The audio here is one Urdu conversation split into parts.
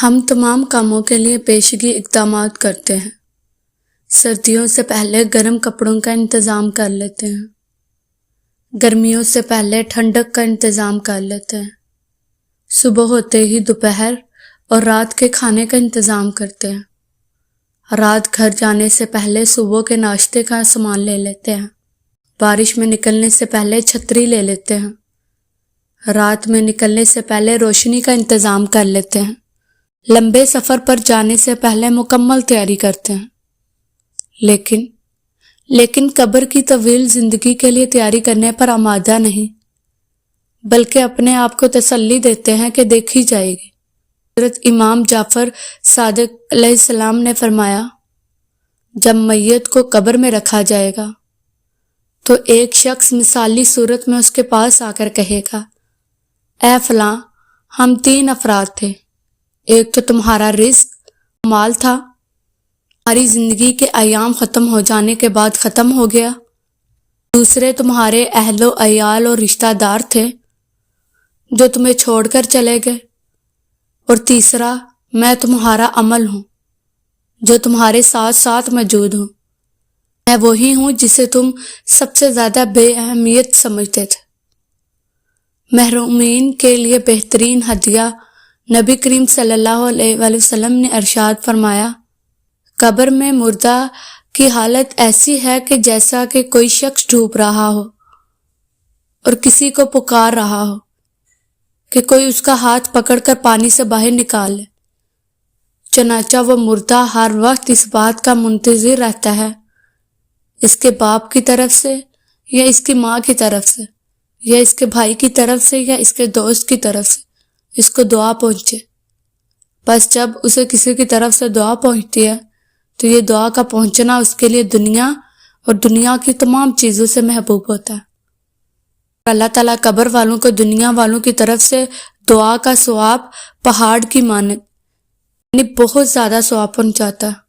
ہم تمام کاموں کے لیے پیشگی اقدامات کرتے ہیں۔ سردیوں سے پہلے گرم کپڑوں کا انتظام کر لیتے ہیں، گرمیوں سے پہلے ٹھنڈک کا انتظام کر لیتے ہیں، صبح ہوتے ہی دوپہر اور رات کے کھانے کا انتظام کرتے ہیں، رات گھر جانے سے پہلے صبح کے ناشتے کا سامان لے لیتے ہیں، بارش میں نکلنے سے پہلے چھتری لے لیتے ہیں، رات میں نکلنے سے پہلے روشنی کا انتظام کر لیتے ہیں، لمبے سفر پر جانے سے پہلے مکمل تیاری کرتے ہیں۔ لیکن قبر کی طویل زندگی کے لیے تیاری کرنے پر آمادہ نہیں، بلکہ اپنے آپ کو تسلی دیتے ہیں کہ دیکھی جائے گی۔ حضرت امام جعفر صادق علیہ السلام نے فرمایا، جب میت کو قبر میں رکھا جائے گا تو ایک شخص مثالی صورت میں اس کے پاس آ کر کہے گا، اے فلاں، ہم 3 افراد تھے، ایک تو تمہارا رزق مال تھا، ہماری زندگی کے ایام ختم ہو جانے کے بعد ختم ہو گیا، دوسرے تمہارے اہل و عیال اور رشتہ دار تھے جو تمہیں چھوڑ کر چلے گئے، اور تیسرا میں تمہارا عمل ہوں جو تمہارے ساتھ ساتھ موجود ہوں، میں وہی ہوں جسے تم سب سے زیادہ بے اہمیت سمجھتے تھے۔ محرومین کے لیے بہترین ہدیہ نبی کریم صلی اللہ علیہ وآلہ وسلم نے ارشاد فرمایا، قبر میں مردہ کی حالت ایسی ہے کہ جیسا کہ کوئی شخص ڈوب رہا ہو اور کسی کو پکار رہا ہو کہ کوئی اس کا ہاتھ پکڑ کر پانی سے باہر نکال لے۔ چنانچہ وہ مردہ ہر وقت اس بات کا منتظر رہتا ہے، اس کے باپ کی طرف سے یا اس کی ماں کی طرف سے یا اس کے بھائی کی طرف سے یا اس کے دوست کی طرف سے اس کو دعا پہنچے۔ بس جب اسے کسی کی طرف سے دعا پہنچتی ہے تو یہ دعا کا پہنچنا اس کے لیے دنیا اور دنیا کی تمام چیزوں سے محبوب ہوتا ہے۔ اللہ تعالیٰ قبر والوں کو دنیا والوں کی طرف سے دعا کا ثواب پہاڑ کی مانند یعنی بہت زیادہ ثواب پہنچاتا ہے،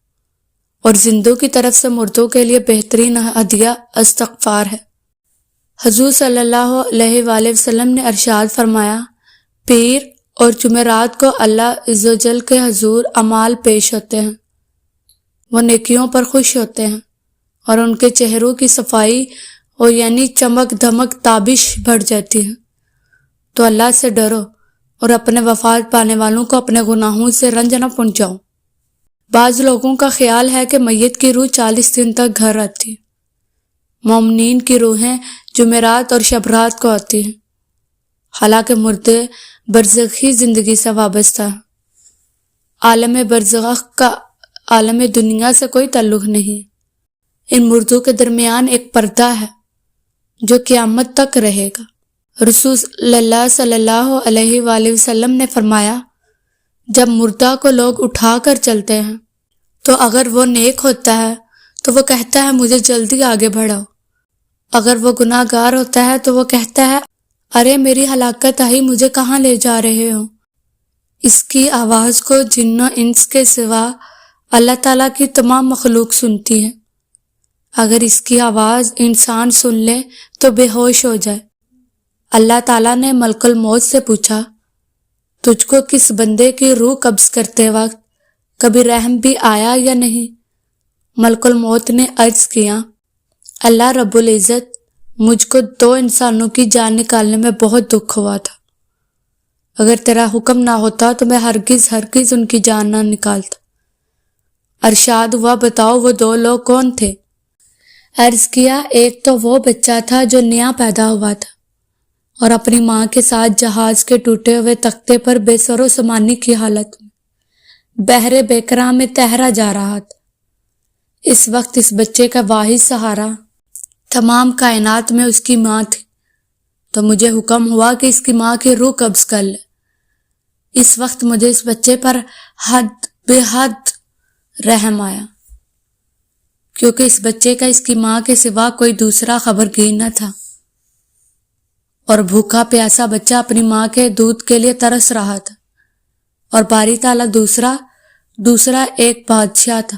اور زندوں کی طرف سے مردوں کے لیے بہترین ہدیہ استغفار ہے۔ حضور صلی اللہ علیہ وآلہ وسلم نے ارشاد فرمایا، پیر اور جمعرات کو اللہ عز و جل کے حضور اعمال پیش ہوتے ہیں، وہ نیکیوں پر خوش ہوتے ہیں اور ان کے چہروں کی صفائی اور یعنی چمک دھمک تابش بڑھ جاتی ہے۔ تو اللہ سے ڈرو اور اپنے وفات پانے والوں کو اپنے گناہوں سے رنج نہ پہنچاؤ۔ بعض لوگوں کا خیال ہے کہ میت کی روح 40 دن تک گھر آتی ہے، مومنین کی روحیں جمعرات اور شب رات کو آتی ہیں، حالانکہ مردے برزخی زندگی سے وابستہ ہیں۔ عالم برزخ کا عالم دنیا سے کوئی تعلق نہیں، ان مردوں کے درمیان ایک پردہ ہے جو قیامت تک رہے گا۔ رسول اللہ صلی اللہ علیہ وآلہ وسلم نے فرمایا، جب مردہ کو لوگ اٹھا کر چلتے ہیں تو اگر وہ نیک ہوتا ہے تو وہ کہتا ہے مجھے جلدی آگے بڑھاؤ، اگر وہ گناہ گار ہوتا ہے تو وہ کہتا ہے ارے میری ہلاکت آئی، مجھے کہاں لے جا رہے ہو۔ اس کی آواز کو جن و انس کے سوا اللہ تعالیٰ کی تمام مخلوق سنتی ہے۔ اگر اس کی آواز انسان سن لے تو بے ہوش ہو جائے۔ اللہ تعالیٰ نے ملک الموت سے پوچھا، تجھ کو کس بندے کی روح قبض کرتے وقت کبھی رحم بھی آیا یا نہیں؟ ملک الموت نے عرض کیا، اللہ رب العزت، مجھ کو 2 انسانوں کی جان نکالنے میں بہت دکھ ہوا تھا، اگر تیرا حکم نہ ہوتا تو میں ہرگز ان کی جان نہ نکالتا۔ ارشاد ہوا، بتاؤ وہ 2 لوگ کون تھے؟ عرض کیا، ایک تو وہ بچہ تھا جو نیا پیدا ہوا تھا اور اپنی ماں کے ساتھ جہاز کے ٹوٹے ہوئے تختے پر بے سر و سامانی کی حالت میں بحر بیکراں میں تہرا جا رہا تھا۔ اس وقت اس بچے کا واحد سہارا تمام کائنات میں اس کی ماں تھی، تو مجھے حکم ہوا کہ اس کی ماں کی روح قبض کر لے۔ اس وقت مجھے اس بچے پر حد بے حد رحم آیا، کیونکہ اس بچے کا اس کی ماں کے سوا کوئی دوسرا خبرگیر نہ تھا، اور بھوکا پیاسا بچہ اپنی ماں کے دودھ کے لیے ترس رہا تھا، اور باری تعالیٰ دوسرا ایک بادشاہ تھا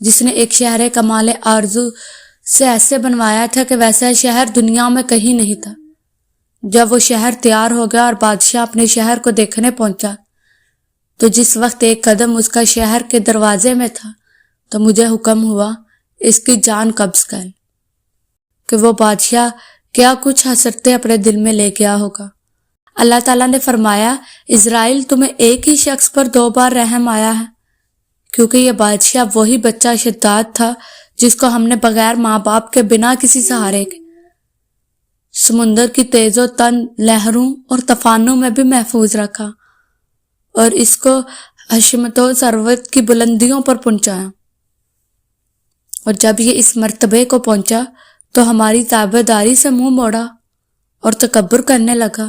جس نے ایک شہر کمال آرزو سے ایسے بنوایا تھا کہ ویسا شہر دنیا میں کہیں نہیں تھا۔ جب وہ شہر تیار ہو گیا اور بادشاہ اپنے شہر کو دیکھنے پہنچا تو جس وقت ایک قدم اس کا شہر کے دروازے میں تھا تو مجھے حکم ہوا اس کی جان قبض کر، کہ وہ بادشاہ کیا کچھ حسرتیں اپنے دل میں لے گیا ہوگا۔ اللہ تعالیٰ نے فرمایا، اسرائیل تمہیں ایک ہی شخص پر 2 بار رحم آیا ہے، کیونکہ یہ بادشاہ وہی بچہ شداد تھا جس کو ہم نے بغیر ماں باپ کے بنا کسی سہارے کے سمندر کی تیز و تن لہروں اور طوفانوں میں بھی محفوظ رکھا اور اس کو حشمت و ثروت کی بلندیوں پر پہنچایا، اور جب یہ اس مرتبے کو پہنچا تو ہماری تابعداری سے منہ موڑا اور تکبر کرنے لگا،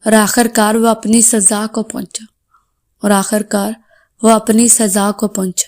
اور آخر کار وہ اپنی سزا کو پہنچا۔